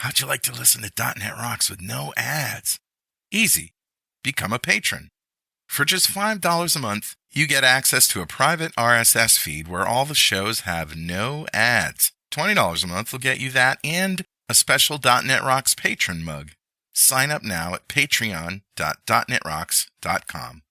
How'd you like to listen to .NET Rocks with no ads? Easy. Become a patron. For just $5 a month, you get access to a private RSS feed where all the shows have no ads. $20 a month will get you that and a special .NET Rocks patron mug. Sign up now at patreon.netrocks.com.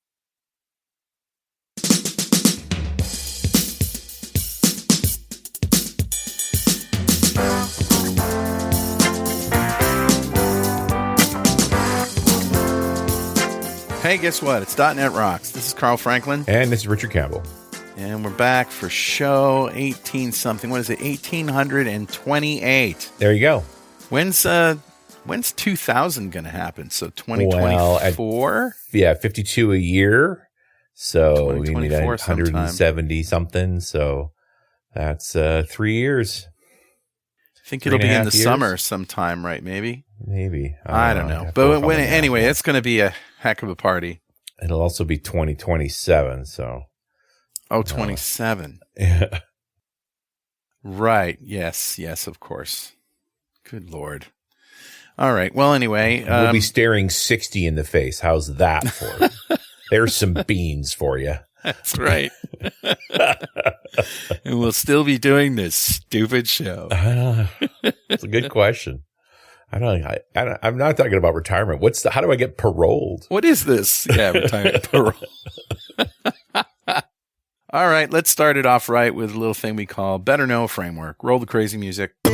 Hey, guess what? It's .NET Rocks. This is Carl Franklin. And this is Richard Campbell. And we're back for show 18-something. What is it? 1828. There you go. When's 2000 going to happen? So 2024? Yeah, 52 a year. So we need 170 something. So that's 3 years. I think it'll be in the summer sometime, right? Maybe. I don't know. But anyway, it's going to be a heck of a party. It'll also be 2027. So. Oh, 27. Yeah. Right. Yes, of course. Good Lord. All right. Well, anyway. We'll be staring 60 in the face. How's that for you? There's some beans for you. That's right. And we'll still be doing this stupid show. It's a good question. I'm not talking about retirement. How do I get paroled? What is this? Yeah, retirement parole. All right, let's start it off right with a little thing we call Better Know Framework. Roll the crazy music. All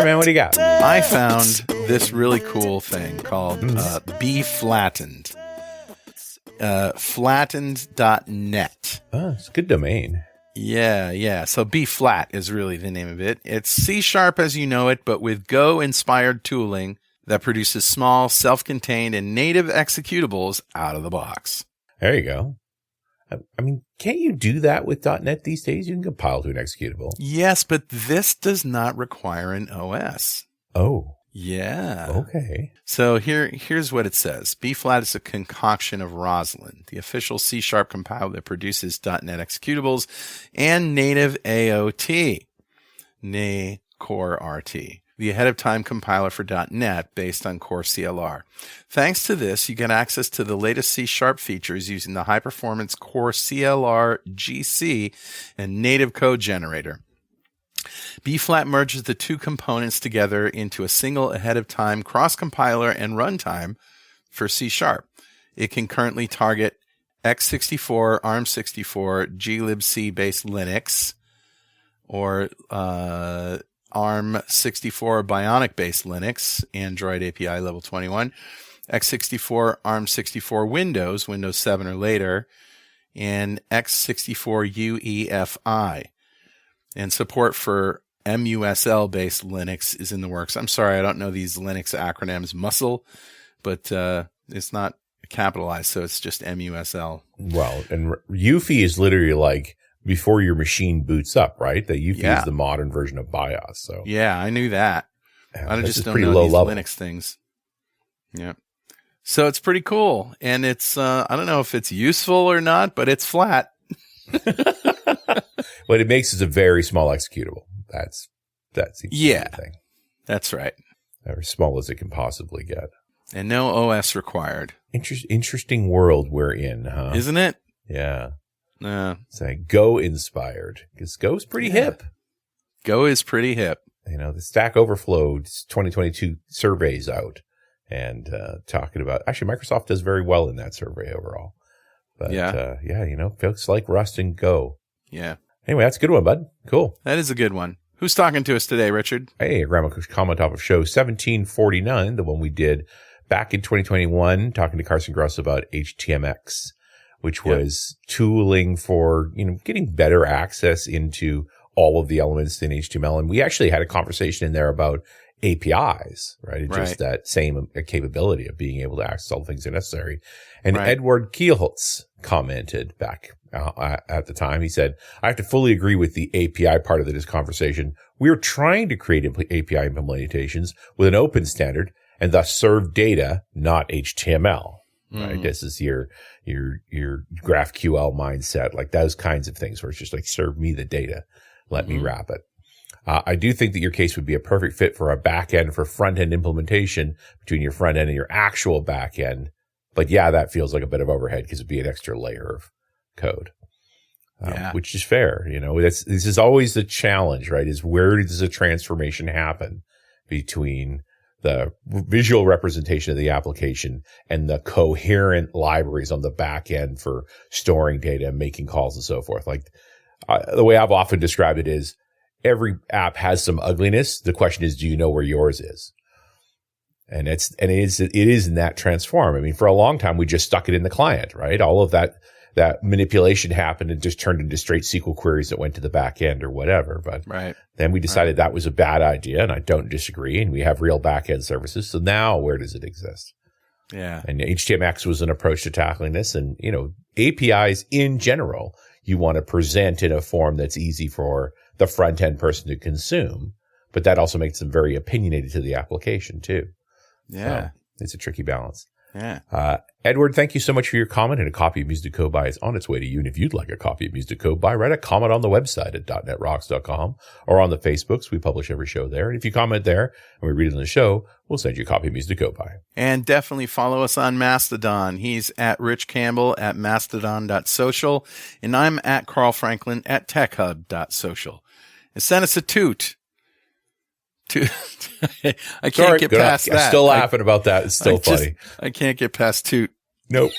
right, man, what do you got? I found this really cool thing called Be Flattened. Flattened.net. Oh, it's a good domain. Yeah. So Be Flat is really the name of it. It's C# as you know it, but with Go-inspired tooling that produces small, self-contained, and native executables out of the box. There you go. I mean, can't you do that with .NET these days? You can compile to an executable. Yes, but this does not require an OS. Oh. Yeah. Okay. So here's what it says. B-Flat is a concoction of Roslyn, the official C# compiler that produces .NET executables and native AOT, Core RT, the ahead-of-time compiler for .NET based on Core CLR. Thanks to this, you get access to the latest C# features using the high-performance Core CLR GC and native code generator. B-Flat merges the two components together into a single ahead-of-time cross-compiler and runtime for C#. It can currently target x64, ARM64, glibc-based Linux, or ARM64 Bionic-based Linux, Android API level 21, x64, ARM64 Windows 7 or later, and x64 UEFI. And support for MUSL-based Linux is in the works. I'm sorry, I don't know these Linux acronyms. Muscle, but it's not capitalized, so it's just MUSL. Well, and UEFI is literally like before your machine boots up, right? That UEFI is the modern version of BIOS. So yeah, I knew that. I just don't know these Linux things. Yeah. So it's pretty cool, and it's I don't know if it's useful or not, but it's flat. What it makes is a very small executable. That's the thing. That's right. As small as it can possibly get. And no OS required. Interesting world we're in, huh? Isn't it? Yeah. It's like Go inspired, because Go's pretty hip. Go is pretty hip. You know, the Stack Overflow 2022 survey's out, and talking about actually Microsoft does very well in that survey overall. But folks like Rust and Go. Yeah. Anyway, that's a good one, bud. Cool. That is a good one. Who's talking to us today, Richard? Hey, a grandma comment off of show 1749, the one we did back in 2021, talking to Carson Gross about HTMX, which was tooling for, getting better access into all of the elements in HTML. And we actually had a conversation in there about APIs, right? Just that same capability of being able to access all the things that are necessary. And Edward Kielholtz commented back at the time. He said, I have to fully agree with the API part of this conversation. We're trying to create API implementations with an open standard and thus serve data, not HTML. right? This is your GraphQL mindset, like those kinds of things where it's just like, serve me the data, let me wrap it. I do think that your case would be a perfect fit for a back end for front end implementation between your front end and your actual back end. But yeah, that feels like a bit of overhead because it'd be an extra layer of code, which is fair. This is always the challenge, right? Is where does the transformation happen between the visual representation of the application and the coherent libraries on the back end for storing data and making calls and so forth. Like the way I've often described it is every app has some ugliness. The question is, do you know where yours is? And it is in that transform. I mean, for a long time, we just stuck it in the client, right? All of that manipulation happened and just turned into straight SQL queries that went to the back end or whatever. But then we decided that was a bad idea, and I don't disagree. And we have real back end services. So now where does it exist? Yeah. And HTMX was an approach to tackling this. And, APIs in general, you want to present in a form that's easy for the front end person to consume, but that also makes them very opinionated to the application too. Yeah. So it's a tricky balance. Yeah. Edward, thank you so much for your comment, and a copy of Music to Code By is on its way to you. And if you'd like a copy of Music to Code By, write a comment on the website at .netrocks.com or on the Facebooks. We publish every show there. And if you comment there and we read it on the show, we'll send you a copy of Music to Code By. And definitely follow us on Mastodon. He's at Rich Campbell at mastodon.social. And I'm at Carl Franklin at techhub.social. And send us a toot. I can't get past that. I'm still laughing about that. It's still funny. I can't get past toot. Nope.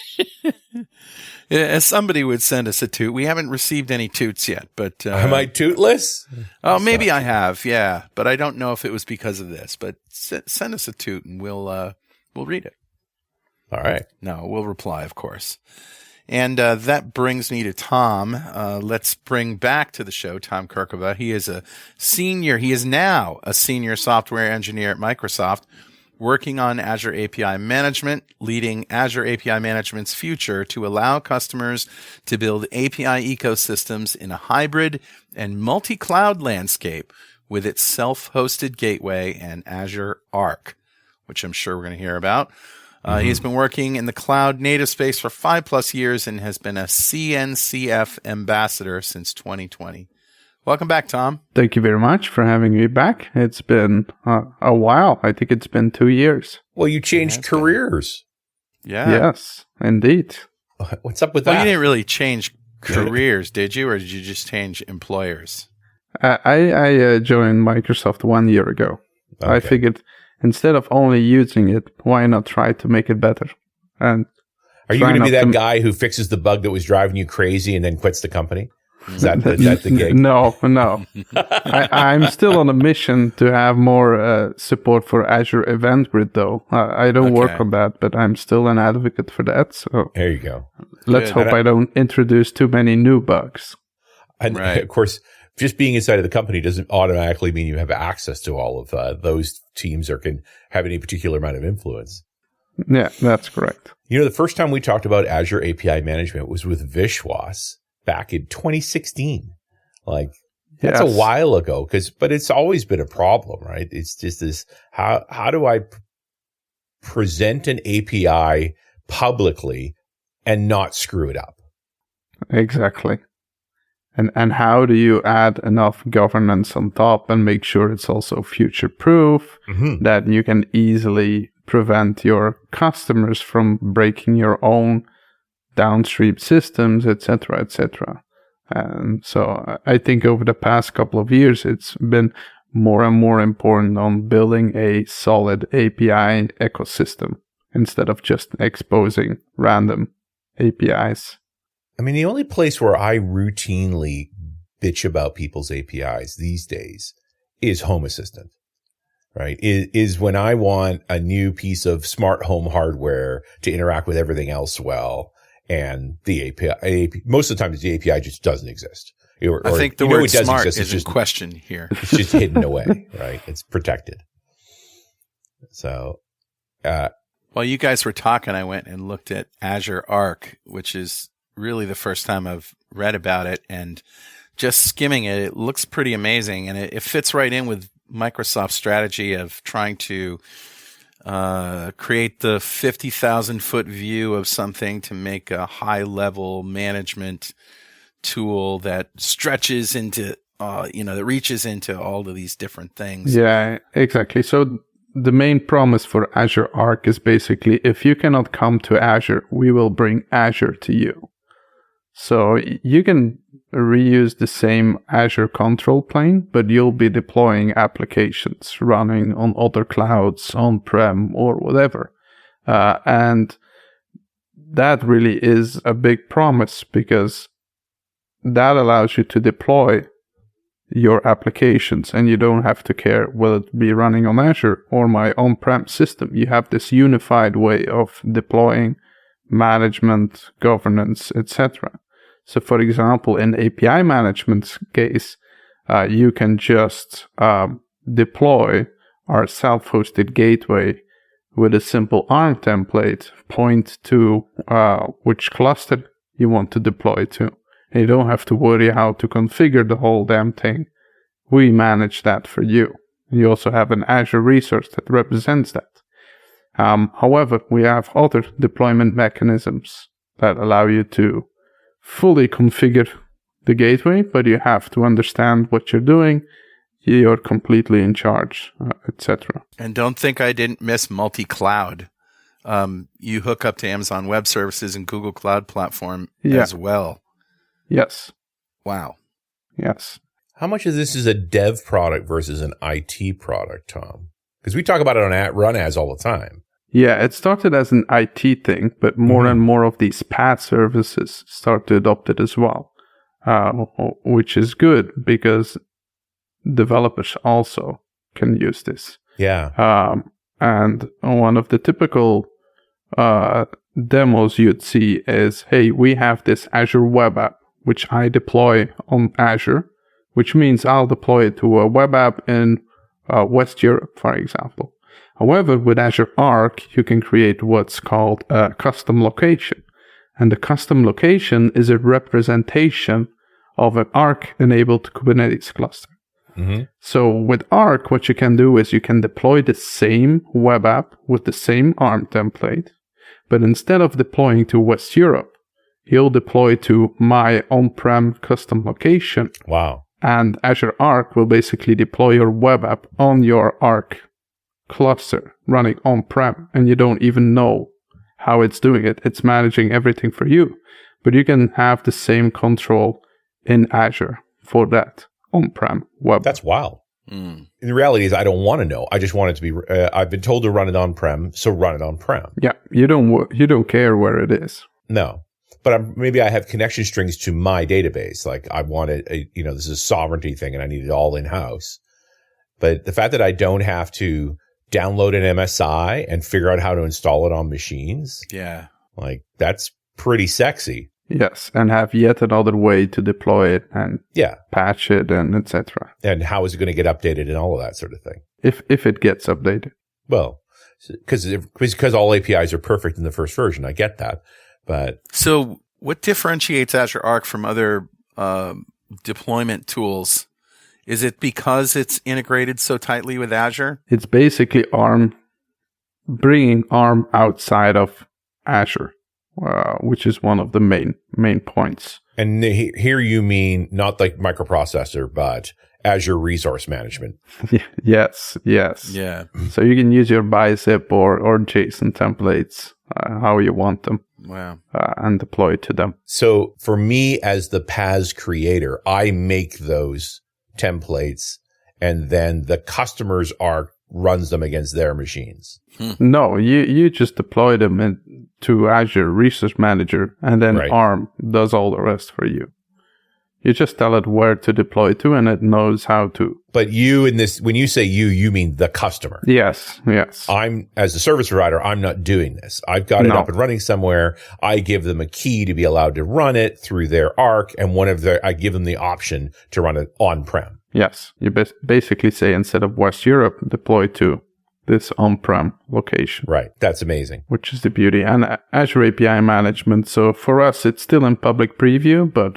Yeah, somebody would send us a toot. We haven't received any toots yet, but am I tootless? Oh, maybe I have. Yeah, but I don't know if it was because of this. But send us a toot, and we'll read it. All right. No, we'll reply, of course. And that brings me to Tom. Let's bring back to the show Tom Kerkhove. He is now a senior software engineer at Microsoft, working on Azure API Management, leading Azure API Management's future to allow customers to build API ecosystems in a hybrid and multi-cloud landscape with its self-hosted gateway and Azure Arc, which I'm sure we're going to hear about. He's been working in the cloud native space for 5+ years and has been a CNCF ambassador since 2020. Welcome back, Tom. Thank you very much for having me back. It's been a while. I think it's been 2 years. Well, you changed careers. Yeah. Yes, indeed. What's up with that? Well, you didn't really change careers, did you? Or did you just change employers? I joined Microsoft 1 year ago. Okay. I figured instead of only using it, why not try to make it better? And are you going to be that guy who fixes the bug that was driving you crazy and then quits the company? Is that the gig? No. I'm still on a mission to have more support for Azure Event Grid, though. I don't work on that, but I'm still an advocate for that. So there you go. Let's hope I don't introduce too many new bugs. And of course, just being inside of the company doesn't automatically mean you have access to all of those teams or can have any particular amount of influence. Yeah, that's correct. The first time we talked about Azure API Management was with Vishwas back in 2016. That's a while ago, but it's always been a problem, right? It's just this, how do I present an API publicly and not screw it up? Exactly. And how do you add enough governance on top and make sure it's also future-proof, that you can easily prevent your customers from breaking your own downstream systems, etc., etc. And so I think over the past couple of years, it's been more and more important on building a solid API ecosystem instead of just exposing random APIs. I mean, the only place where I routinely bitch about people's APIs these days is Home Assistant, right? Is when I want a new piece of smart home hardware to interact with everything else well, and the API, most of the time the API just doesn't exist. I think the word smart is in question here. It's just hidden away, right? It's protected. So, while you guys were talking, I went and looked at Azure Arc, which is really the first time I've read about it, and just skimming it, it looks pretty amazing, and it fits right in with Microsoft's strategy of trying to create the 50,000 foot view of something to make a high level management tool that stretches into, that reaches into all of these different things. Yeah, exactly. So the main promise for Azure Arc is basically, if you cannot come to Azure, we will bring Azure to you. So you can reuse the same Azure control plane, but you'll be deploying applications running on other clouds, on-prem, or whatever. And that really is a big promise, because that allows you to deploy your applications, and you don't have to care will it be running on Azure or my on-prem system. You have this unified way of deploying management, governance, etc. So for example, in API management case, you can just deploy our self-hosted gateway with a simple ARM template, point to which cluster you want to deploy to. And you don't have to worry how to configure the whole damn thing. We manage that for you. You also have an Azure resource that represents that. However, we have other deployment mechanisms that allow you to fully configure the gateway, but you have to understand what you're doing. You're completely in charge, etc. And don't think I didn't miss multi-cloud. You hook up to Amazon Web Services and Google Cloud Platform as well. Yes. Wow. Yes. How much of this is a dev product versus an IT product, Tom? Because we talk about it on Run As all the time. Yeah, it started as an IT thing, but more and more of these PaaS services start to adopt it as well, which is good because developers also can use this. Yeah. And one of the typical demos you'd see is, hey, we have this Azure web app, which I deploy on Azure, which means I'll deploy it to a web app in West Europe, for example. However, with Azure Arc, you can create what's called a custom location. And the custom location is a representation of an Arc-enabled Kubernetes cluster. Mm-hmm. So with Arc, what you can do is you can deploy the same web app with the same ARM template, but instead of deploying to West Europe, you'll deploy to my on-prem custom location. Wow. And Azure Arc will basically deploy your web app on your Arc cluster running on-prem, and you don't even know how it's doing it. It's managing everything for you. But you can have the same control in Azure for that on-prem web. That's wild. The reality is I don't want to know. I just want it to be, I've been told to run it on-prem, so run it on-prem. Yeah, you don't care where it is. No. But maybe I have connection strings to my database. Like I want it, this is a sovereignty thing and I need it all in-house. But the fact that I don't have to download an MSI and figure out how to install it on machines. Yeah. Like that's pretty sexy. Yes, and have yet another way to deploy it and patch it and etc. And how is it going to get updated and all of that sort of thing? If it gets updated. Well, because all APIs are perfect in the first version. I get that. But so what differentiates Azure Arc from other deployment tools? Is it because it's integrated so tightly with Azure? It's basically ARM, bringing ARM outside of Azure, which is one of the main points. And here you mean not like microprocessor, but Azure Resource Management. Yes. Yeah. So you can use your bicep or JSON templates, how you want them. Wow. And deploy it to them. So for me as the PaaS creator, I make those templates and then the customers runs them against their machines. No, you just deploy them to Azure Resource Manager and then ARM does all the rest for you. You just tell it where to deploy to and it knows how to. But when you say you mean the customer. Yes. I'm, as a service provider, I'm not doing this. I've got it up and running somewhere. I give them a key to be allowed to run it through their Arc, and I give them the option to run it on-prem. Yes. You basically say instead of West Europe, deploy to this on-prem location. Right. That's amazing. Which is the beauty. And Azure API Management. So for us, it's still in public preview, but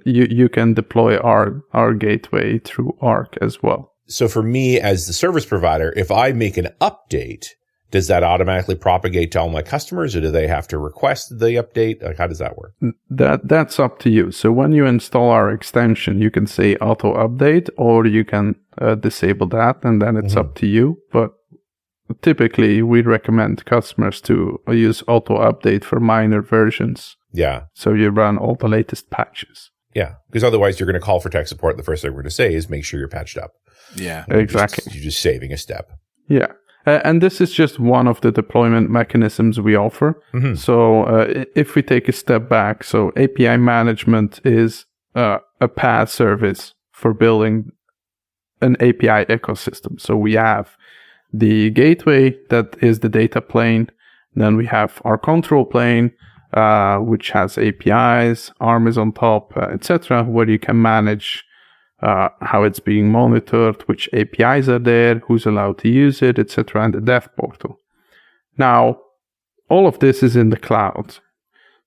you can deploy our gateway through Arc as well. So for me as the service provider, if I make an update does that automatically propagate to all my customers, or do they have to request the update? Like, how does that work? That's up to you. So when you install our extension, you can say auto update, or you can disable that, and then it's up to you. But typically, we recommend customers to use auto update for minor versions. Yeah. So you run all the latest patches. Yeah, because otherwise you're going to call for tech support. The first thing we're going to say is make sure you're patched up. Yeah, exactly. You're just saving a step. Yeah. And this is just one of the deployment mechanisms we offer. So if we take a step back, so API management is a PaaS service for building an API ecosystem. So we have the gateway that is the data plane. Then we have our control plane, which has APIs, ARM is on top, etc., where you can manage how it's being monitored, which APIs are there, who's allowed to use it, etc., and the dev portal. Now, all of this is in the cloud.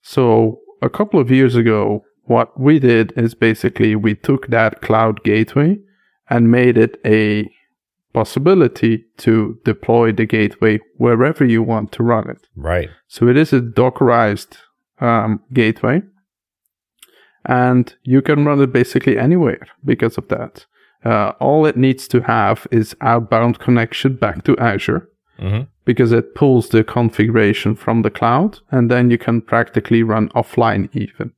So a couple of years ago, what we did is basically we took that cloud gateway and made it a possibility to deploy the gateway wherever you want to run it. Right. So it is a Dockerized gateway, and you can run it basically anywhere because of that. All it needs to have is outbound connection back to Azure, because it pulls the configuration from the cloud, and then you can practically run offline even.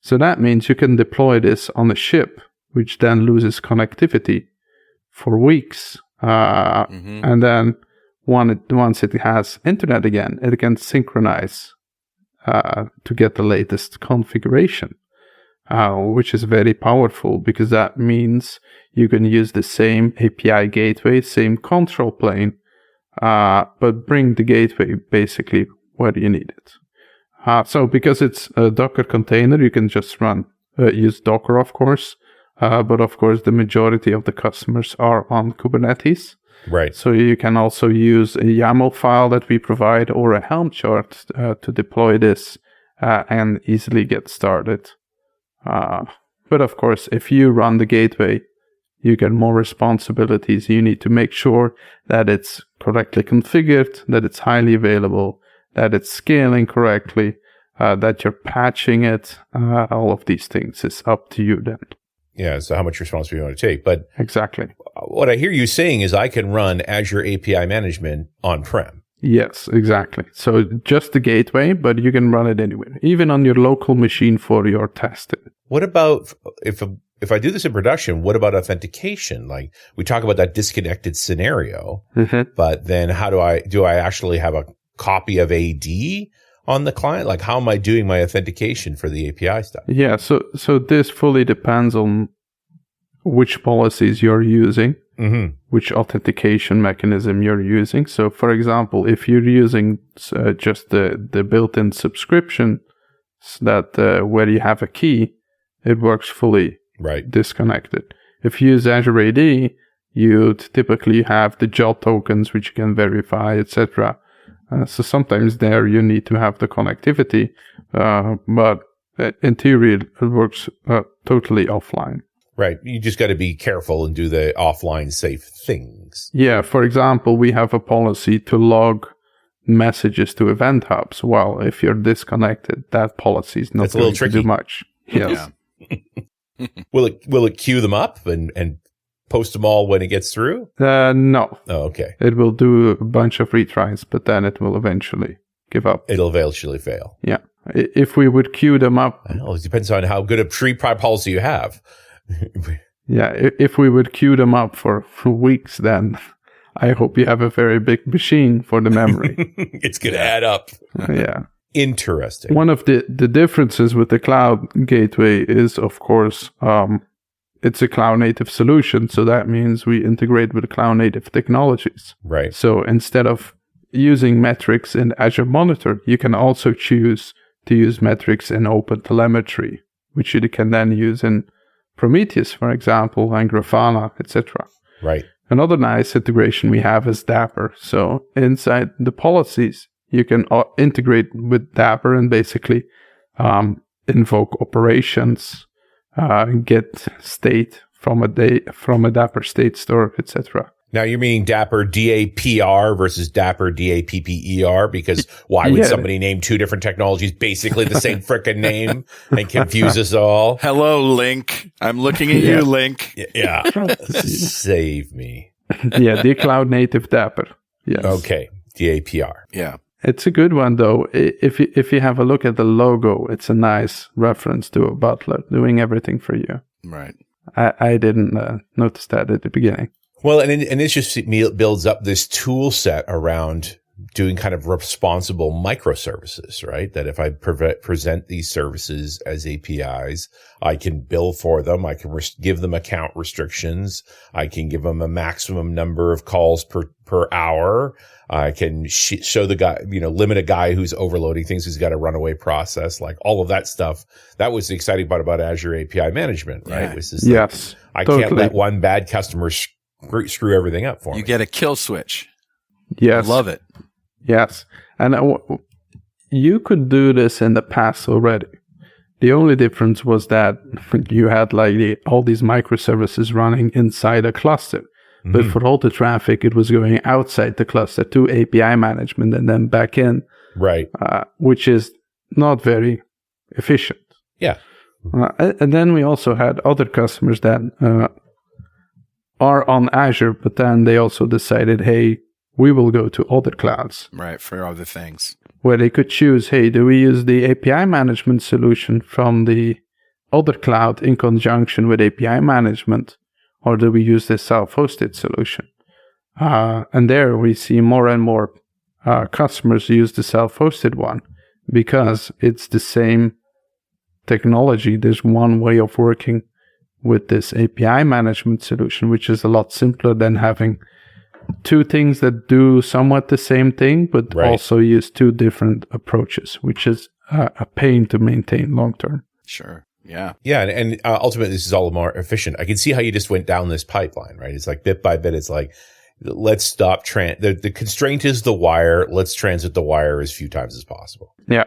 So that means you can deploy this on a ship, which then loses connectivity for weeks. And then once it has internet again, it can synchronize to get the latest configuration, which is very powerful because that means you can use the same API gateway, same control plane, but bring the gateway basically where you need it. So because it's a Docker container, you can just use Docker, of course. But of course, the majority of the customers are on Kubernetes. Right. So you can also use a YAML file that we provide or a Helm chart to deploy this and easily get started. But of course, if you run the gateway, you get more responsibilities. You need to make sure that it's correctly configured, that it's highly available, that it's scaling correctly, that you're patching it. All of these things is up to you then. Yeah, so how much responsibility you want to take. But exactly. What I hear you saying is I can run Azure API Management on-prem. Yes, exactly. So just the gateway, but you can run it anywhere, even on your local machine for your testing. What about if I do this in production, what about authentication? Like we talk about that disconnected scenario, but then how do I actually have a copy of AD on the client? Like how am I doing my authentication for the API stuff? Yeah, so this fully depends on which policies you're using, which authentication mechanism you're using. So for example, if you're using just the built-in subscription that where you have a key, it works fully disconnected. If you use Azure AD, you'd typically have the JOT tokens, which you can verify, etc. So sometimes there you need to have the connectivity, but in theory it works totally offline. Right. You just got to be careful and do the offline safe things. Yeah. For example, we have a policy to log messages to event hubs. Well, if you're disconnected, that policy is not going to do much. Yes. Yeah. Will it queue them up and post them all when it gets through? No. Oh, okay. It will do a bunch of retries, but then it will eventually give up. It'll eventually fail. Yeah. If we would queue them up. I know. It depends on how good a tree policy you have. Yeah. If we would queue them up for weeks, then I hope you have a very big machine for the memory. It's going to add up. Yeah. Interesting. One of the differences with the cloud gateway is, of course, it's a cloud-native solution. So that means we integrate with cloud-native technologies. Right. So instead of using metrics in Azure Monitor, you can also choose to use metrics in OpenTelemetry, which you can then use in Prometheus, for example, and Grafana, etc. Right. Another nice integration we have is Dapper. So inside the policies, you can integrate with Dapper and basically invoke operations, get state from a Dapper state store, etc. Now you're meaning Dapper DAPR versus Dapper DAPPER, because why would somebody name two different technologies basically the same frickin' name and confuse us all? Hello, Link. I'm looking at you, Link. Yeah. Save me. Yeah, the cloud native Dapper. Yes. Okay. DAPR. Yeah. It's a good one, though. If you have a look at the logo, it's a nice reference to a butler doing everything for you. Right. I didn't notice that at the beginning. Well, and this just builds up this tool set around doing kind of responsible microservices, right? That if I present these services as APIs, I can bill for them. I can give them account restrictions. I can give them a maximum number of calls per hour. I can show the guy, limit a guy who's overloading things, who's got a runaway process, like all of that stuff. That was the exciting part about Azure API Management, right? Yeah. This is Yes, I totally. can't let one bad customer screw everything up for me. You get a kill switch. Yes. Love it. Yes. And you could do this in the past already. The only difference was that you had all these microservices running inside a cluster. Mm-hmm. But for all the traffic, it was going outside the cluster to API management and then back in. Right. Which is not very efficient. Yeah. And then we also had other customers that are on Azure, but then they also decided, hey, we will go to other clouds. Right, for other things. Where they could choose, hey, do we use the API management solution from the other cloud in conjunction with API management, or do we use the self-hosted solution? And there we see more and more customers use the self-hosted one because it's the same technology. There's one way of working with this API management solution, which is a lot simpler than having two things that do somewhat the same thing, but also use two different approaches, which is a pain to maintain long term. Sure. Yeah. Yeah. And ultimately, this is all more efficient. I can see how you just went down this pipeline, right? It's like bit by bit, it's like, let's stop. The constraint is the wire. Let's transit the wire as few times as possible. Yeah.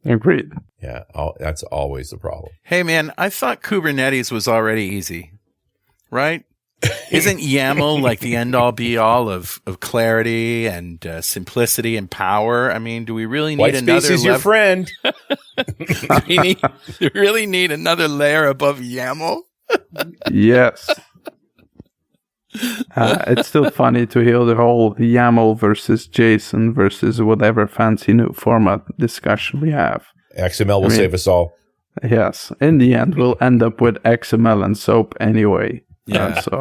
Agreed. Yeah. That's always the problem. Hey, man, I thought Kubernetes was already easy, right? Isn't YAML like the end-all be-all of clarity and simplicity and power? I mean, do we really need another... White space is your friend. Do we really need another layer above YAML? Yes. It's still funny to hear the whole YAML versus JSON versus whatever fancy new format discussion we have. XML will save us all. Yes. In the end, we'll end up with XML and SOAP anyway. Yeah. So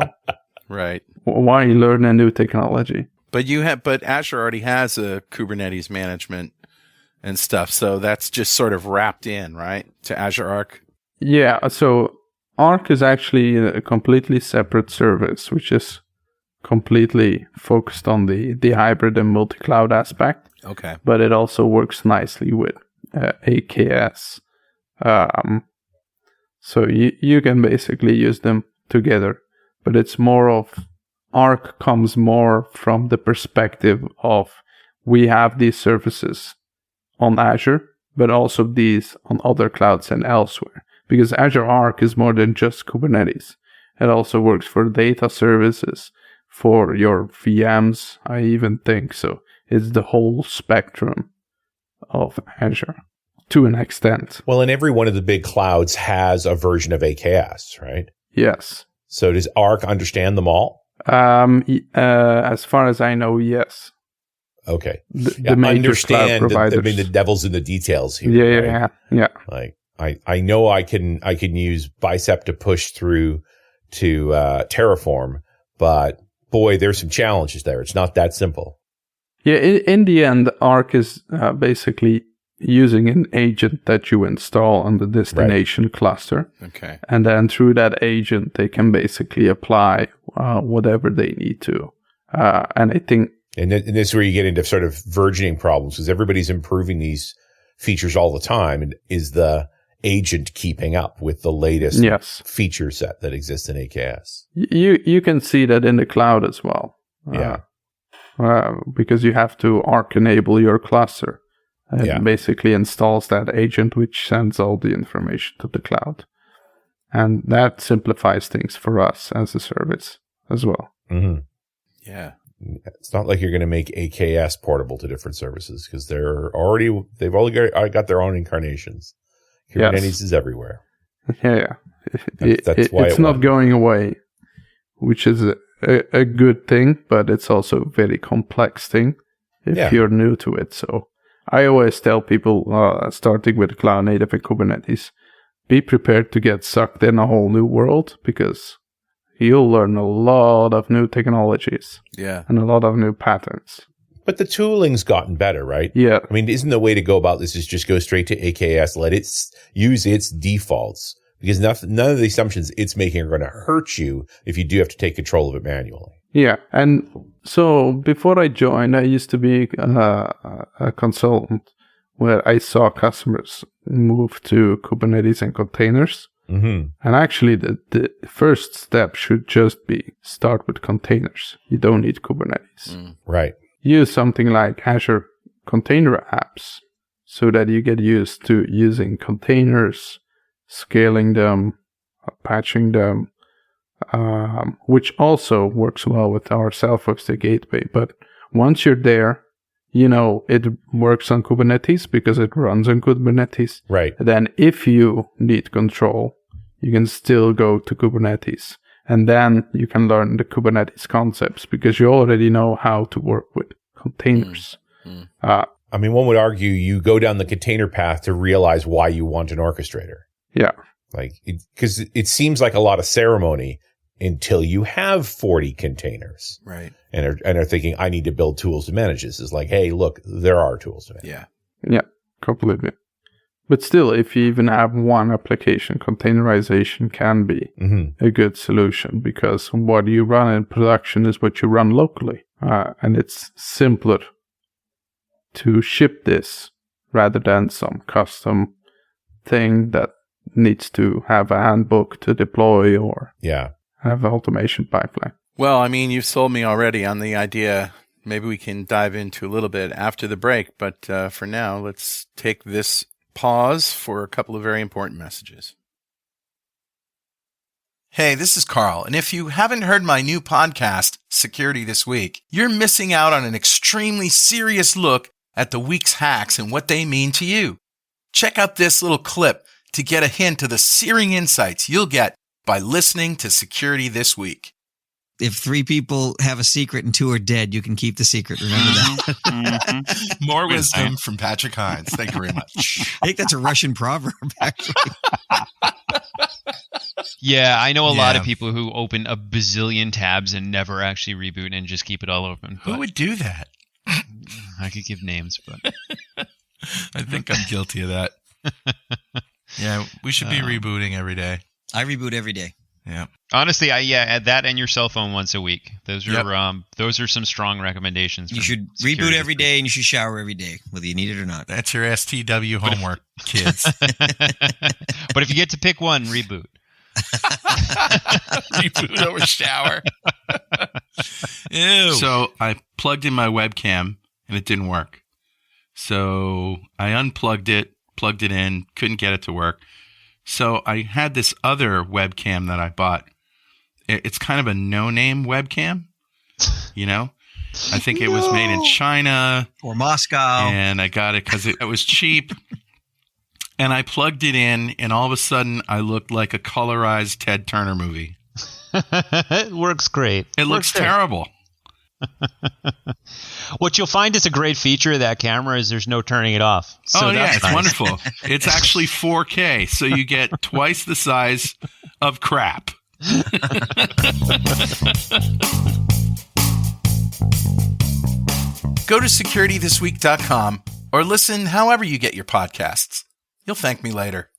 right. Why learn a new technology? But Azure already has a Kubernetes management and stuff, so that's just sort of wrapped in, right, to Azure Arc. Yeah. So Arc is actually a completely separate service, which is completely focused on the hybrid and multi-cloud aspect. Okay. But it also works nicely with AKS. So you can basically use them together, but it's more of Arc comes more from the perspective of we have these services on Azure, but also these on other clouds and elsewhere. Because Azure Arc is more than just Kubernetes. It also works for data services, for your VMs, I even think. So it's the whole spectrum of Azure to an extent. Well, and every one of the big clouds has a version of AKS, right? Yes. So does Arc understand them all? As far as I know, yes. Okay. The major cloud providers. The devil's in the details here. Yeah. Like I know I can use Bicep to push through to Terraform, but boy, there's some challenges there. It's not that simple. Yeah. In the end, Arc is basically using an agent that you install on the destination cluster. Okay. And then through that agent, they can basically apply whatever they need to. And I think... And this is where you get into sort of versioning problems, because everybody's improving these features all the time. And is the agent keeping up with the latest feature set that exists in AKS? You can see that in the cloud as well. Because you have to Arc enable your cluster. It basically installs that agent, which sends all the information to the cloud. And that simplifies things for us as a service as well. Mm-hmm. Yeah. It's not like you're going to make AKS portable to different services because they've already got their own incarnations. Kubernetes is everywhere. Yeah. That's why it's not going away, which is a good thing, but it's also a very complex thing if you're new to it. So I always tell people, starting with cloud native and Kubernetes, be prepared to get sucked in a whole new world because you'll learn a lot of new technologies. Yeah. And a lot of new patterns. But the tooling's gotten better, right? Yeah. I mean, isn't the way to go about this is just go straight to AKS, let it use its defaults, because none of the assumptions it's making are going to hurt you if you do have to take control of it manually. Yeah. And so before I joined, I used to be a consultant where I saw customers move to Kubernetes and containers. Mm-hmm. And actually, the first step should just be start with containers. You don't need Kubernetes. Right. Use something like Azure Container Apps so that you get used to using containers, scaling them, patching them, which also works well with our self-hosted gateway. But once you're there, it works on Kubernetes because it runs on Kubernetes. Right. Then if you need control, you can still go to Kubernetes. And then you can learn the Kubernetes concepts because you already know how to work with containers. I mean, one would argue you go down the container path to realize why you want an orchestrator. Yeah. Because it seems like a lot of ceremony until you have 40 containers. Right. And are thinking, I need to build tools to manage this. It's like, hey, look, there are tools to manage. Yeah. Yeah, completely. But still, if you even have one application, containerization can be a good solution because what you run in production is what you run locally. And it's simpler to ship this rather than some custom thing that needs to have a handbook to deploy or have an automation pipeline. Well, I mean, you've sold me already on the idea. Maybe we can dive into a little bit after the break. But for now, let's take this pause for a couple of very important messages. Hey, this is Carl, and if you haven't heard my new podcast, Security This Week, you're missing out on an extremely serious look at the week's hacks and what they mean to you. Check out this little clip to get a hint of the searing insights you'll get by listening to Security This Week. If 3 people have a secret and 2 are dead, you can keep the secret. Remember that. More wisdom from Patrick Hines. Thank you very much. I think that's a Russian proverb, actually. Yeah, I know a lot of people who open a bazillion tabs and never actually reboot and just keep it all open. Who would do that? I could give names, but I think I'm guilty of that. Yeah, we should be rebooting every day. I reboot every day. Yeah. Honestly, add that and your cell phone once a week. Those are some strong recommendations. You should reboot every day and you should shower every day, whether you need it or not. That's your STW homework, kids. But if you get to pick one, reboot. Reboot over shower. Ew. So I plugged in my webcam and it didn't work. So I unplugged it, plugged it in, couldn't get it to work. So I had this other webcam that I bought. It's kind of a no-name webcam, I think it was made in China. Or Moscow. And I got it because it was cheap. And I plugged it in, and all of a sudden, I looked like a colorized Ted Turner movie. It works great. It looks terrible. What you'll find is a great feature of that camera is there's no turning it off. So it's wonderful. It's actually 4K, so you get twice the size of crap. Go to securitythisweek.com or listen however you get your podcasts. You'll thank me later.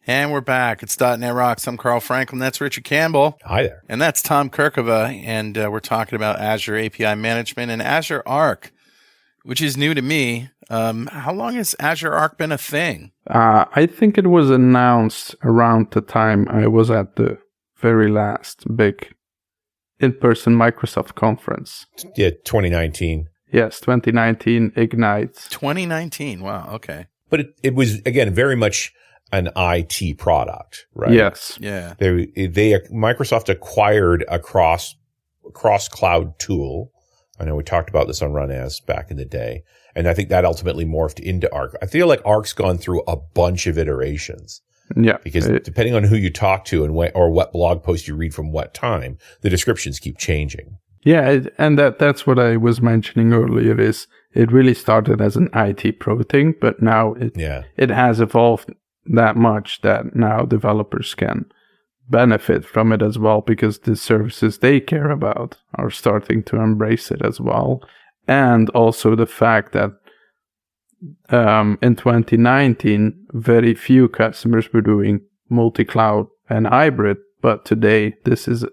And we're back. It's .NET Rocks. I'm Carl Franklin. That's Richard Campbell. Hi there. And that's Tom Kerkhove. And we're talking about Azure API Management and Azure Arc, which is new to me. How long has Azure Arc been a thing? I think it was announced around the time I was at the very last big in-person Microsoft conference. Yeah, 2019. Yes, 2019 Ignite. 2019. Wow. Okay. But it was, again, very much an IT product, right? Yes. Yeah. Microsoft acquired a cross cloud tool. I know we talked about this on Run As back in the day, and I think that ultimately morphed into Arc. I feel like Arc's gone through a bunch of iterations. Yeah. Because depending on who you talk to and what blog post you read from what time, the descriptions keep changing. Yeah, and that's what I was mentioning earlier. Is it really started as an IT pro thing, but now it has evolved that much that now developers can benefit from it as well, because the services they care about are starting to embrace it as well. And also the fact that in 2019, very few customers were doing multi-cloud and hybrid, but today this is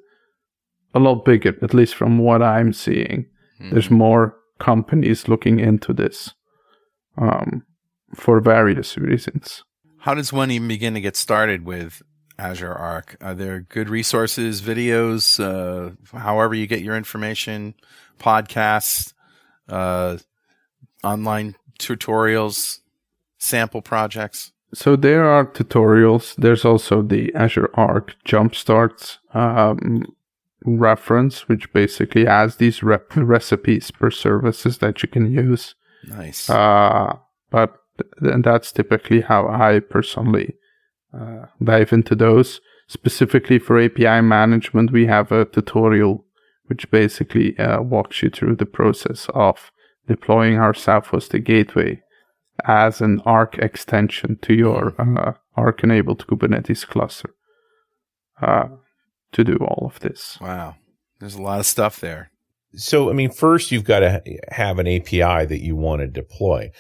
a lot bigger, at least from what I'm seeing. There's more companies looking into this for various reasons. How does one even begin to get started with Azure Arc? Are there good resources, videos, however you get your information, podcasts, online tutorials, sample projects? So there are tutorials. There's also the Azure Arc Jumpstarts reference, which basically has these recipes per services that you can use. Nice. But that's typically how I personally dive into those. Specifically for API management, we have a tutorial which basically walks you through the process of deploying our self-hosted gateway as an Arc extension to your Arc-enabled Kubernetes cluster to do all of this. Wow. There's a lot of stuff there. So, I mean, first you've got to have an API that you want to deploy.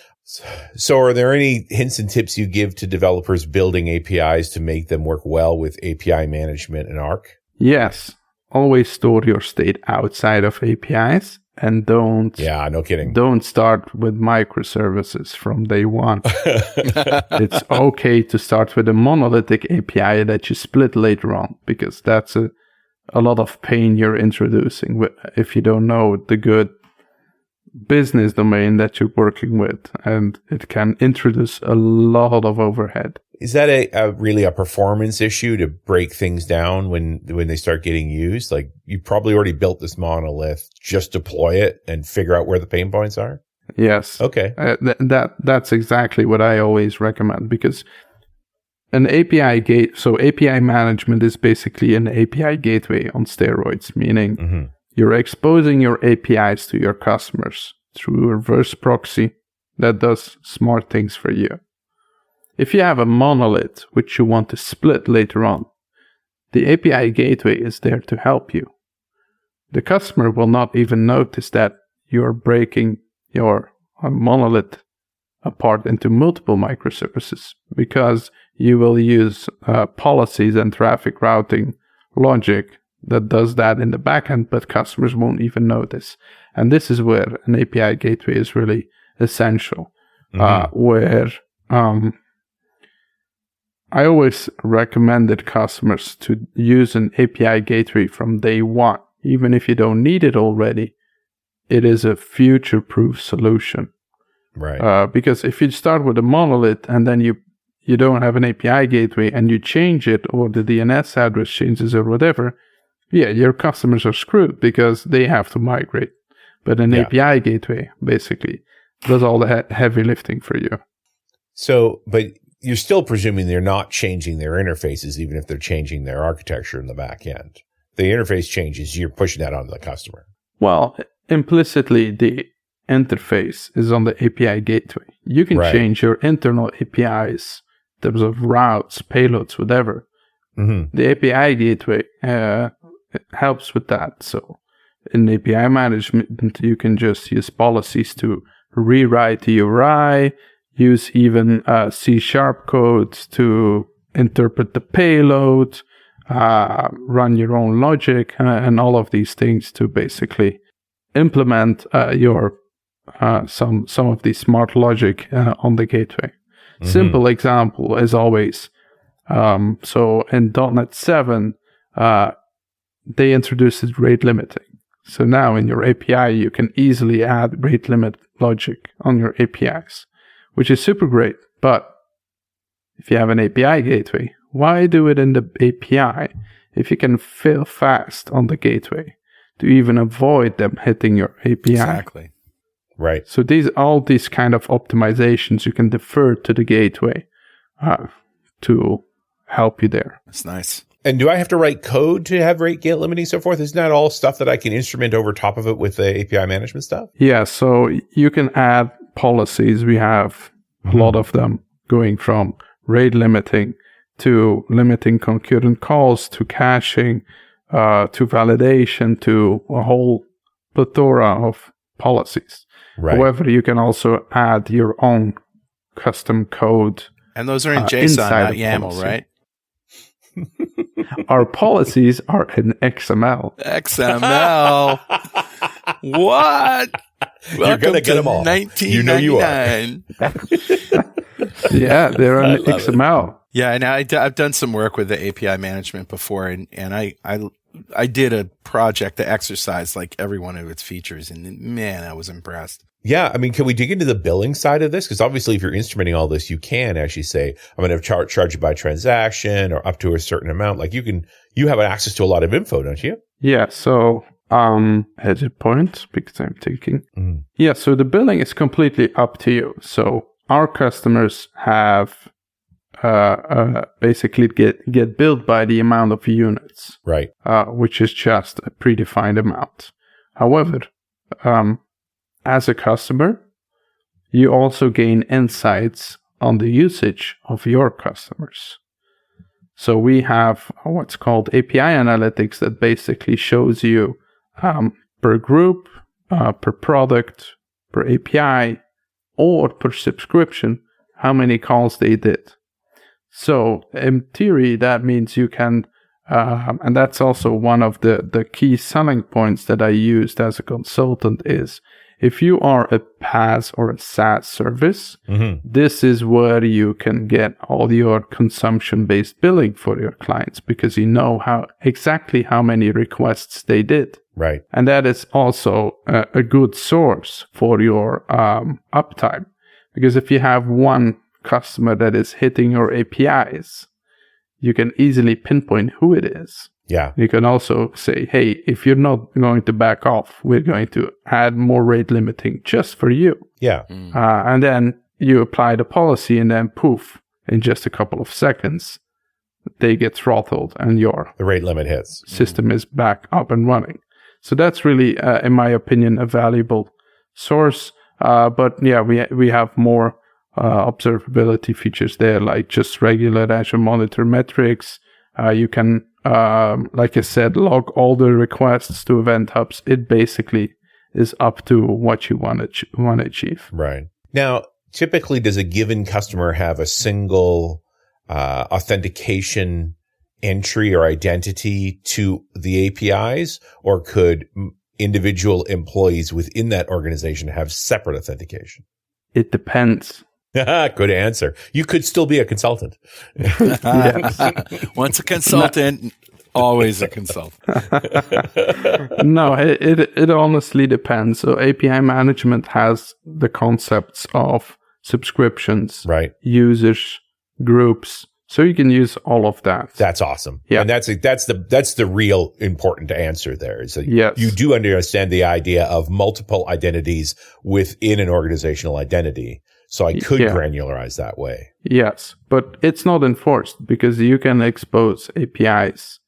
So are there any hints and tips you give to developers building APIs to make them work well with API management in Arc? Yes. Always store your state outside of APIs, and don't start with microservices from day one. It's okay to start with a monolithic API that you split later on, because that's a lot of pain you're introducing if you don't know the good business domain that you're working with, and it can introduce a lot of overhead. Is that really a performance issue to break things down when they start getting used? Like, you probably already built this monolith, just deploy it and figure out where the pain points are? Yes. Okay. That's exactly what I always recommend, because an API so API management is basically an API gateway on steroids, meaning you're exposing your APIs to your customers through a reverse proxy that does smart things for you. If you have a monolith which you want to split later on, the API gateway is there to help you. The customer will not even notice that you're breaking your monolith apart into multiple microservices, because you will use policies and traffic routing logic that does that in the backend, but customers won't even notice. And this is where an API gateway is really essential, where I always recommended customers to use an API gateway from day one. Even if you don't need it already, it is a future-proof solution. Right. Because if you start with a monolith and then you don't have an API gateway and you change it, or the DNS address changes or whatever, your customers are screwed because they have to migrate. But an API gateway basically does all the heavy lifting for you. So, but you're still presuming they're not changing their interfaces, even if they're changing their architecture in the back end. The interface changes, you're pushing that onto the customer. Well, implicitly, the interface is on the API gateway. You can change your internal APIs in terms of routes, payloads, whatever. The API gateway helps with that. So in API management, you can just use policies to rewrite the URI, use even C# codes to interpret the payload, run your own logic, and all of these things to basically implement your some of the smart logic on the gateway. Simple example as always. So in .NET 7, they introduced rate limiting. So now in your API, you can easily add rate limit logic on your APIs, which is super great. But if you have an API gateway, why do it in the API if you can fail fast on the gateway to even avoid them hitting your API? Exactly. Right. So all these kind of optimizations you can defer to the gateway to help you there. That's nice. And do I have to write code to have rate gate limiting, so forth? Isn't that all stuff that I can instrument over top of it with the API management stuff? Yeah, so you can add policies. We have a lot of them, going from rate limiting to limiting concurrent calls to caching to validation to a whole plethora of policies. Right. However, you can also add your own custom code. And those are in JSON, not YAML, policy. right? Our policies are in XML. XML. What? You're going to get them all. 1999. You know you are. Yeah, they're in XML. Yeah, and I've done some work with the API management before, and I did a project to exercise like every one of its features, and man, I was impressed. Yeah, I mean, can we dig into the billing side of this? Because obviously, if you're instrumenting all this, you can actually say, I'm going to charge you by transaction or up to a certain amount. Like you have access to a lot of info, don't you? Yeah, so edit point, because I'm thinking. Yeah, so the billing is completely up to you. So our customers have basically get billed by the amount of units, Right. Which is just a predefined amount. However, as a customer, you also gain insights on the usage of your customers. So we have what's called API analytics that basically shows you per group, per product, per API, or per subscription, how many calls they did. So in theory, that means you can, and that's also one of the key selling points that I used as a consultant is, if you are a PaaS or a SaaS service, this is where you can get all your consumption-based billing for your clients, because you know exactly how many requests they did. Right. And that is also a good source for your uptime. Because if you have one customer that is hitting your APIs, you can easily pinpoint who it is. Yeah. You can also say, hey, if you're not going to back off, we're going to add more rate limiting just for you. Yeah. And then you apply the policy, and then poof, in just a couple of seconds, they get throttled and your The rate limit hits. system is back up and running. So that's really, in my opinion, a valuable source. But yeah, we have more observability features there, like just regular Azure Monitor metrics. You can, like I said, log all the requests to Event Hubs. It basically is up to what you want to achieve. Right. Now, typically, does a given customer have a single authentication entry or identity to the APIs, or could individual employees within that organization have separate authentication? It depends. Good answer. You could still be a consultant. Once a consultant, always a consultant. No, it honestly depends. So API management has the concepts of subscriptions, Right. users, groups. So you can use all of that. That's awesome. Yeah. And that's the real important answer there, is that Yes. you do understand the idea of multiple identities within an organizational identity. So I could granularize that way. Yes, but it's not enforced, because you can expose APIs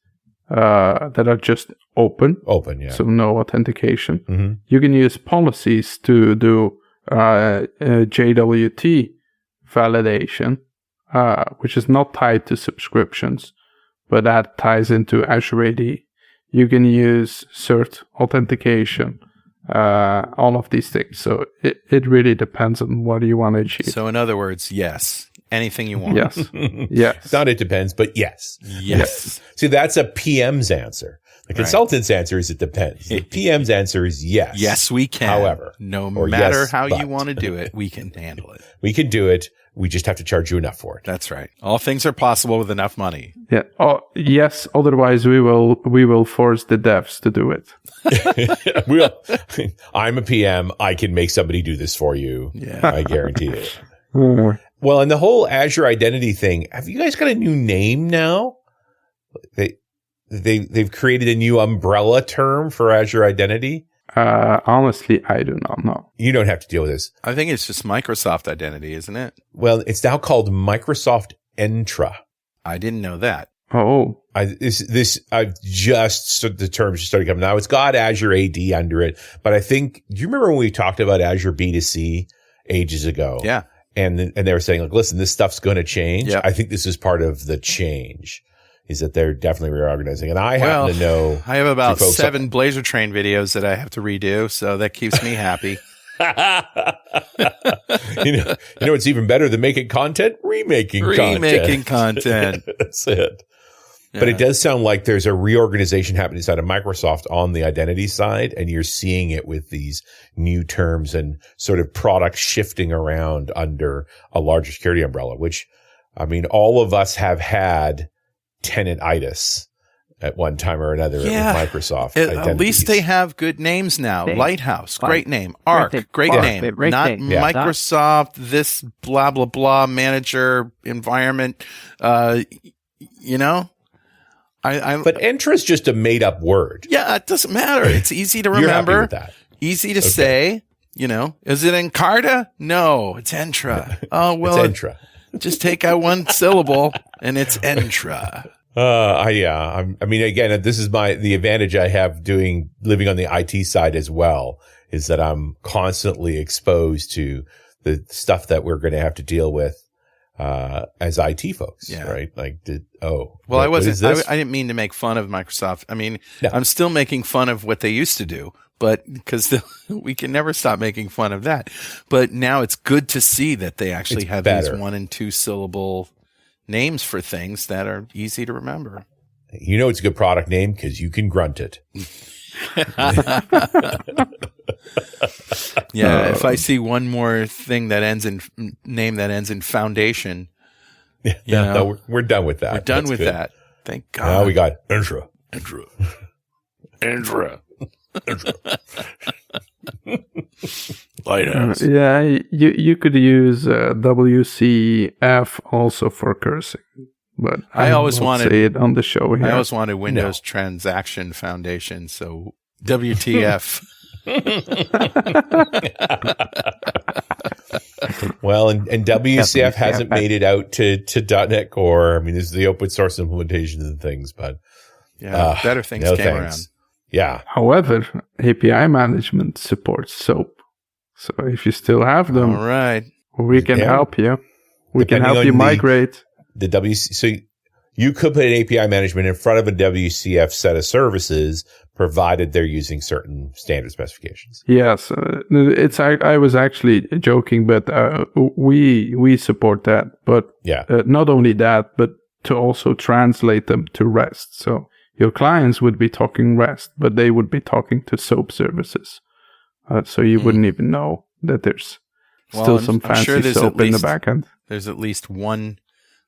that are just open. Open, yeah. So no authentication. Mm-hmm. You can use policies to do JWT validation, which is not tied to subscriptions, but that ties into Azure AD. You can use cert authentication, all of these things. So it really depends on what you want to achieve. So in other words, yes, anything you want. Yes. Yes. Not it depends, but yes. Yes. See, that's a PM's answer. The consultant's answer is it depends. The PM's answer is yes. Yes, we can. However, no or matter yes, how but. you want to do it, we can handle it. We can do it. We just have to charge you enough for it. That's right. All things are possible with enough money. Yeah. Oh, yes. Otherwise, we will force the devs to do it. I'm a PM. I can make somebody do this for you. Yeah. I guarantee it. Well, and the whole Azure identity thing, have you guys got a new name now? They've created a new umbrella term for Azure identity. Honestly, I do not know. You don't have to deal with this. I think it's just Microsoft identity, isn't it? Well, it's now called Microsoft Entra. I didn't know that. Oh, the terms just started coming now. It's got Azure AD under it, but I think, do you remember when we talked about Azure B2C ages ago? Yeah. And they were saying, like, listen, this stuff's going to change. Yep. I think this is part of the change, is that they're definitely reorganizing. And I happen to know. I have about 7 Blazor Train videos that I have to redo, so that keeps me happy. you know what's even better than making content? Remaking content. That's it. Yeah. But it does sound like there's a reorganization happening inside of Microsoft on the identity side, and you're seeing it with these new terms and sort of products shifting around under a larger security umbrella, which, I mean, all of us have had tenantitis at one time or another with Microsoft. At least they have good names now. Lighthouse, great name. Arc, great name. Not Microsoft, this blah, blah, blah manager environment. But Entra is just a made up word. Yeah, it doesn't matter. It's easy to remember. You're happy with that. Easy to say. Is it Encarta? No, it's Entra. Oh, well, it's Entra. Just take out one syllable and it's Entra. I mean, again, this is the advantage I have living on the IT side as well, is that I'm constantly exposed to the stuff that we're going to have to deal with as IT folks, right? Like, I didn't mean to make fun of Microsoft. I mean, no. I'm still making fun of what they used to do, but because we can never stop making fun of that. But now it's good to see that they actually have these 1 and 2 syllable names for things that are easy to remember. It's a good product name because you can grunt it. Yeah, if I see one more thing that ends in name that ends in foundation, we're done with that. We're done with that. Thank God. Now we got Entra. Lighthouse. Yeah, you could use WCF also for cursing, but I always wanted say it on the show here. I always wanted Windows Transaction Foundation, so WTF. Well, and WCF hasn't made it out to .NET Core. I mean, this is the open source implementation of things, but better things came around. Yeah. However, API management supports SOAP. So if you still have them, all right, we can help you. We can help you migrate. So you could put an API management in front of a WCF set of services, provided they're using certain standard specifications. Yes, I was actually joking, but we support that. But not only that, but to also translate them to REST. So your clients would be talking REST, but they would be talking to SOAP services. So you wouldn't even know that there's still some fancy SOAP in the backend. There's at least one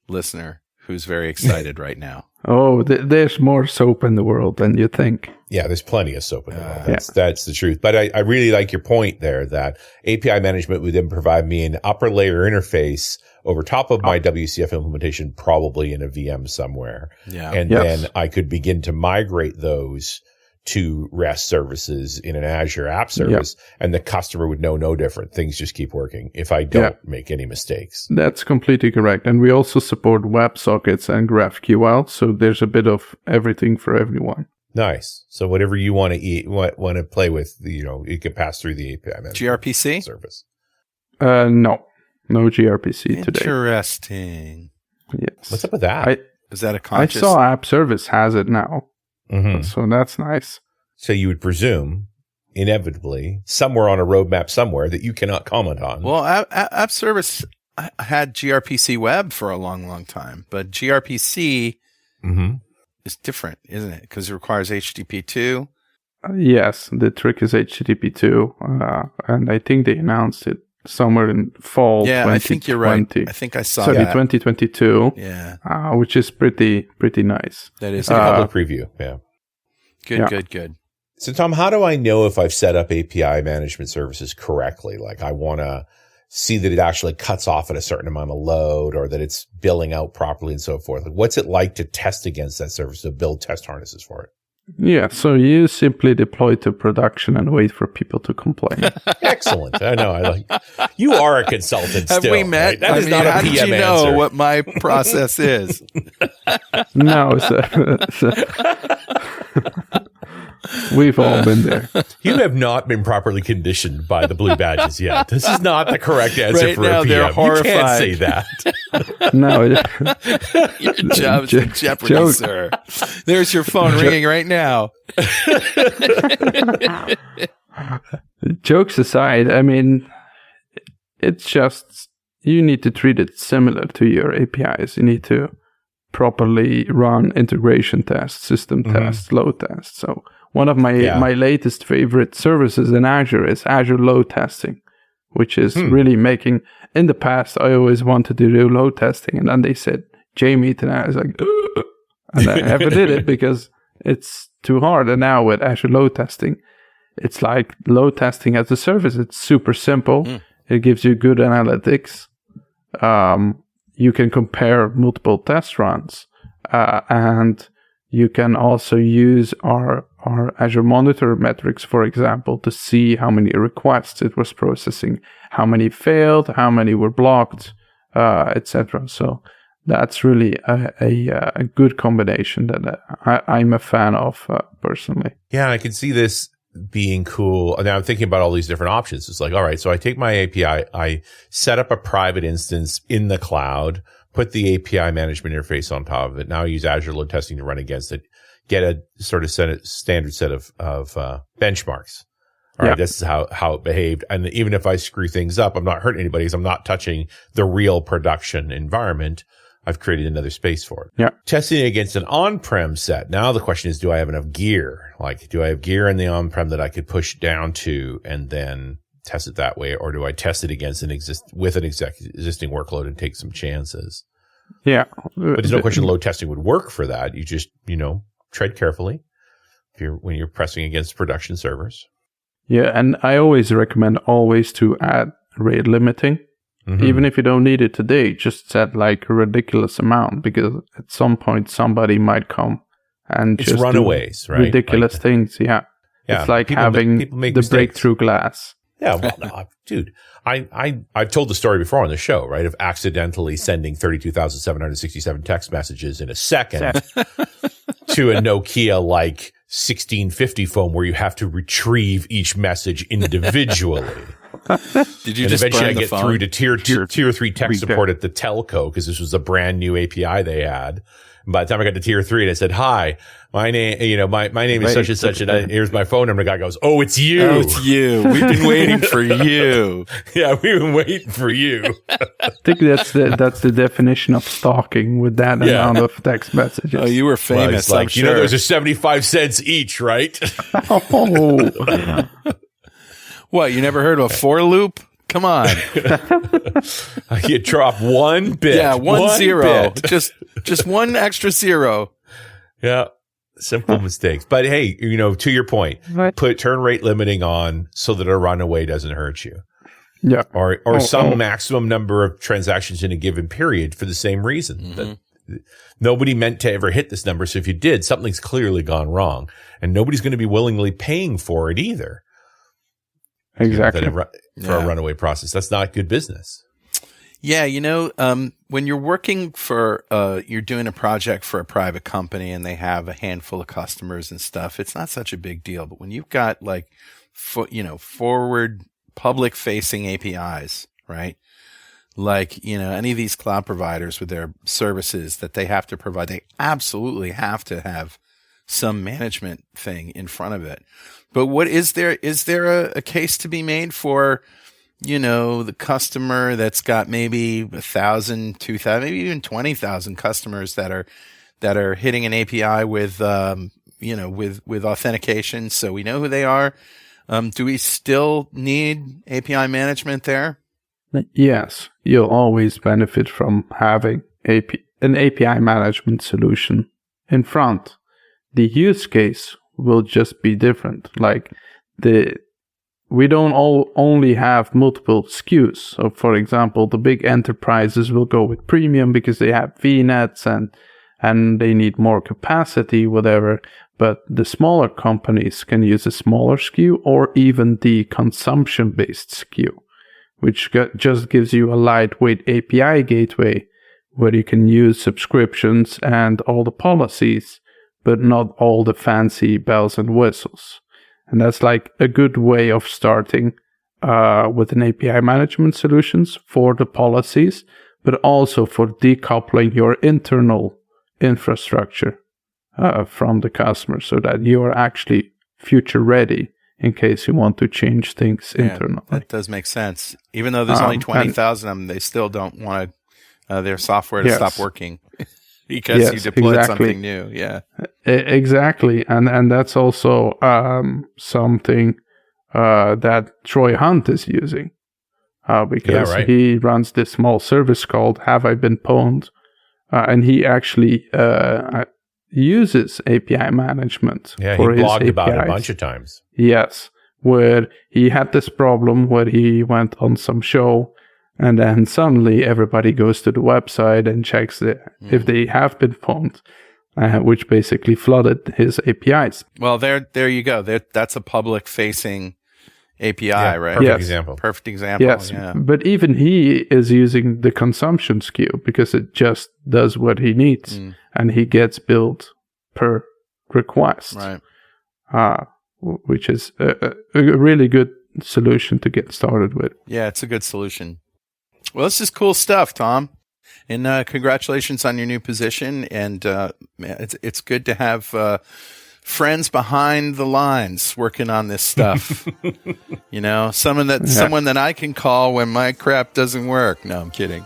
listener who's very excited right now. Oh, there's more SOAP in the world than you think. Yeah, there's plenty of SOAP in the world. That's the truth. But I really like your point there that API management would then provide me an upper layer interface over top of my WCF implementation, probably in a VM somewhere. Yeah. And then I could begin to migrate those to REST services in an Azure app service, and the customer would know no different. Things just keep working if I don't make any mistakes. That's completely correct. And we also support WebSockets and GraphQL, so there's a bit of everything for everyone. Nice. So whatever you want to eat, want to play with, it can pass through the API management gRPC service. No gRPC today. Interesting. Yes. What's up with that? Is that a conscious? I saw App Service has it now. Mm-hmm. So that's nice. So you would presume, inevitably, somewhere on a roadmap somewhere that you cannot comment on. Well, App Service had gRPC Web for a long, long time, but gRPC is different, isn't it? Because it requires HTTP2. Yes, the trick is HTTP2, and I think they announced it somewhere in fall 2020. I think you're right. I think I saw 2022. Yeah. Which is pretty nice. That is a public preview. Yeah. Good. So Tom, how do I know if I've set up API management services correctly? Like I want to see that it actually cuts off at a certain amount of load or that it's billing out properly and so forth? Like, what's it like to test against that service, to build test harnesses for it? Yeah, so you simply deploy to production and wait for people to complain. Excellent. I know. I like. You are a consultant. Have still, we met? Right? That is not a how PM did you answer. know what my process is? No, we've all been there. You have not been properly conditioned by the blue badges yet. This is not the correct answer Right for now, a PM. they're horrified. You can't say that. No, Your job's in jeopardy, joke. sir. There's your phone ringing right now. jokes aside, I mean, it's just you need to treat it similar to your APIs. You need to properly run integration tests, system tests, load tests. So one of my latest favorite services in Azure is Azure load testing, which is really making. In the past, I always wanted to do load testing, and then they said JMeet, and I was like, ugh. And I never did it because it's too hard. And now with Azure load testing, it's like load testing as a service. It's super simple. It gives you good analytics. You can compare multiple test runs, and you can also use our Azure Monitor metrics, for example, to see how many requests it was processing, how many failed, how many were blocked, etc. So that's really a good combination that I'm a fan of personally. Yeah, I can see this being cool. Now I'm thinking about all these different options. It's like, all right, so I take my API, I set up a private instance in the cloud, put the API management interface on top of it. Now I use Azure load testing to run against it, get a sort of standard set of benchmarks. All right, this is how it behaved. And even if I screw things up, I'm not hurting anybody because I'm not touching the real production environment. I've created another space for it. Yeah. Testing against an on-prem set. Now the question is, do I have enough gear? Like, do I have gear in the on-prem that I could push down to and then test it that way? Or do I test it against an existing workload and take some chances? Yeah. But there's no question load testing would work for that. You just, tread carefully when you're pressing against production servers. Yeah. And I always recommend to add rate limiting. Even if you don't need it today, just set like a ridiculous amount, because at some point somebody might come and it's just runaways, do right? ridiculous things. Yeah. It's like having the breakthrough glass. Yeah, well, no, dude, I've told the story before on the show, right? Of accidentally sending 32,767 text messages in a second to a Nokia like 1650 phone where you have to retrieve each message individually. Did you and just eventually burn I the get phone? through to tier 3 tech support at the telco because this was a brand new API they had. And by the time I got to tier 3 and I said, "Hi, my name, my name is such and such, and here's my phone number." The guy goes, "Oh, it's you. Oh, it's you. We've been waiting for you." Yeah, we've been waiting for you. I think that's the definition of stalking with that amount of text messages. Oh, you were famous. Well, like, I'm sure. those are 75 cents each, right? Oh. What, you never heard of a for loop? Come on. You drop one bit. Yeah, one zero. Bit. Just one extra zero. Yeah. Simple mistakes. But hey, to your point, turn rate limiting on so that a runaway doesn't hurt you. Yeah. Or some maximum number of transactions in a given period for the same reason. That nobody meant to ever hit this number. So if you did, something's clearly gone wrong. And nobody's going to be willingly paying for it either. Exactly. For a runaway process. That's not good business. Yeah, when you're working for, you're doing a project for a private company and they have a handful of customers and stuff, it's not such a big deal. But when you've got forward public facing APIs, right? Like, any of these cloud providers with their services that they have to provide, they absolutely have to have some management thing in front of it. But what is there a case to be made for, the customer that's got maybe 1,000, 2,000, maybe even 20,000 customers that are hitting an API with authentication, so we know who they are. Do we still need API management there? Yes, you'll always benefit from having an API management solution in front. The use case will just be different. Like we don't only have multiple SKUs. So, for example, the big enterprises will go with premium because they have VNets and they need more capacity, whatever. But the smaller companies can use a smaller SKU or even the consumption-based SKU, which just gives you a lightweight API gateway where you can use subscriptions and all the policies, but not all the fancy bells and whistles. And that's like a good way of starting with an API management solutions for the policies, but also for decoupling your internal infrastructure from the customer so that you are actually future ready in case you want to change things internally. That does make sense. Even though there's only 20,000 of them, they still don't want their software to stop working because you deployed something new. Yeah, exactly. And that's also something that Troy Hunt is using because he runs this small service called Have I Been Pwned? And he actually uses API management for his APIs. He blogged about it a bunch of times. Yes, where he had this problem where he went on some show and then suddenly everybody goes to the website and checks if they have been pwned, which basically flooded his APIs. Well, there you go. That's a public-facing API, right? Perfect example. Yes, but even he is using the consumption SKU because it just does what he needs, and he gets billed per request, right? Which is a really good solution to get started with. Yeah, it's a good solution. Well, this is cool stuff, Tom. And congratulations on your new position. And it's good to have friends behind the lines working on this stuff. You know, someone that I can call when my crap doesn't work. No, I'm kidding.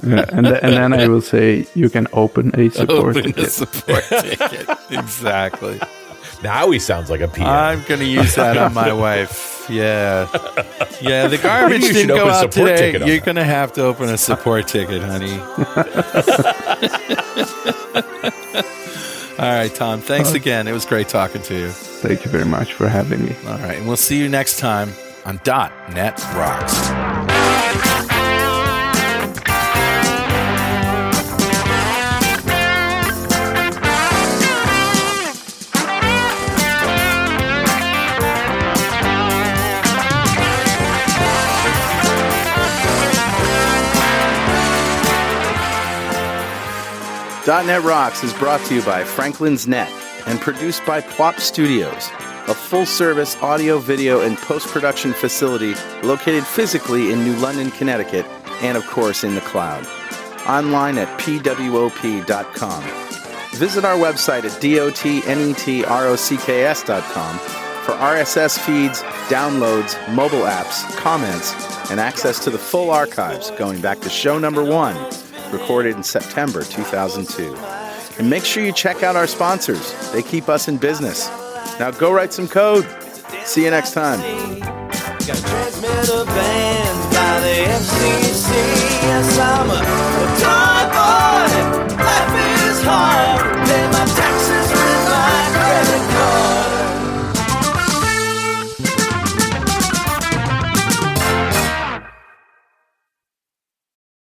And then I will say you can open a support ticket. A support ticket. Exactly. Now he sounds like a PM. I'm going to use that on my wife. Yeah. The garbage didn't go out today. You're going to have to open a support ticket, honey. All right, Tom. Thanks again. It was great talking to you. Thank you very much for having me. All right. And we'll see you next time on .NET Rocks. .NET Rocks is brought to you by Franklin's Net and produced by Plop Studios, a full-service audio, video, and post-production facility located physically in New London, Connecticut, and of course in the cloud. Online at pwop.com. Visit our website at dotnetrocks.com for RSS feeds, downloads, mobile apps, comments, and access to the full archives going back to show number 1. Recorded in September 2002. And make sure you check out our sponsors. They keep us in business. Now go write some code. See you next time. Got transmitter banned by the FCC.